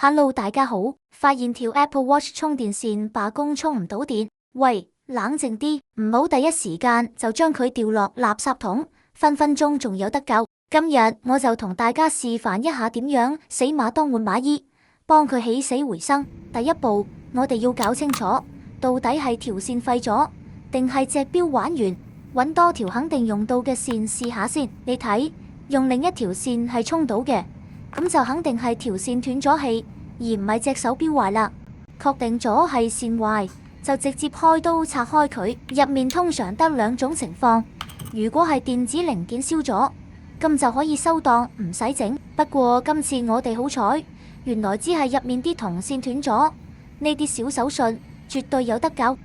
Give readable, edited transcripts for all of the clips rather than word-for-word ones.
Hello，大家好，發現條 Apple Watch 充電線罷工充唔到電，喂，冷靜啲，唔好第一時間就將佢掉落垃圾桶，分分鐘仲有得救。今日我就同大家示範一下點樣死馬當活馬醫，幫佢起死回生。第一步，我哋要搞清楚，到底係條線廢咗，定係隻錶玩完？搵多條肯定用到嘅線試下先。你睇，用另一條線係充到嘅。咁就肯定係條線斷咗氣，而唔係隻手錶壞啦。確定咗係線壞，就直接開刀拆開佢。入面通常得兩種情況，如果係電子零件燒咗，咁就可以收檔唔使整。不過今次我哋好彩，原來只係入面啲銅線斷咗，呢啲小手術絕對有得救。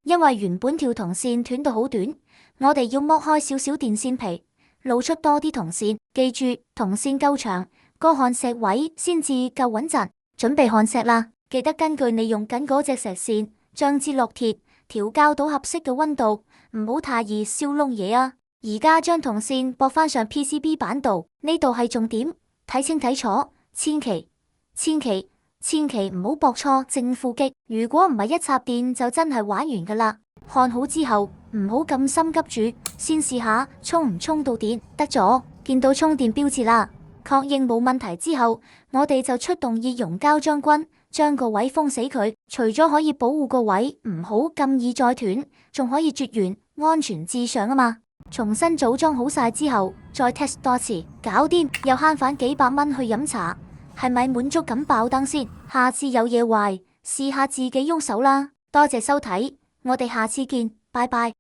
因為原本條銅線斷到好短，我哋要剝開少少電線皮，露出多啲銅線，記住銅線夠長，個焊石位先至夠穩陣。準備焊石啦，記得根據你用緊嗰隻石線，將支烙鐵調校到合適嘅溫度，唔好太易燒燶嘢啊。而家將銅線駁翻上 PCB 板度，呢度係重點，睇清睇楚，千祈唔好駁錯正負極，如果唔係一插電就真係玩完噶啦。焊好之後，唔好咁心急住，先試下充唔充到電。得咗，見到充電標誌啦，確認冇問題之後，我哋就出動熱熔膠將軍，將個位封死佢。除咗可以保護個位唔好咁易再斷，仲可以絕緣，安全至上啊嘛。重新組裝好晒之後，再 test 多次，搞掂又慳返幾百蚊去飲茶，係咪滿足感爆燈先？下次有嘢壞，試下自己喐手啦。多謝收睇，我哋下次見，拜拜。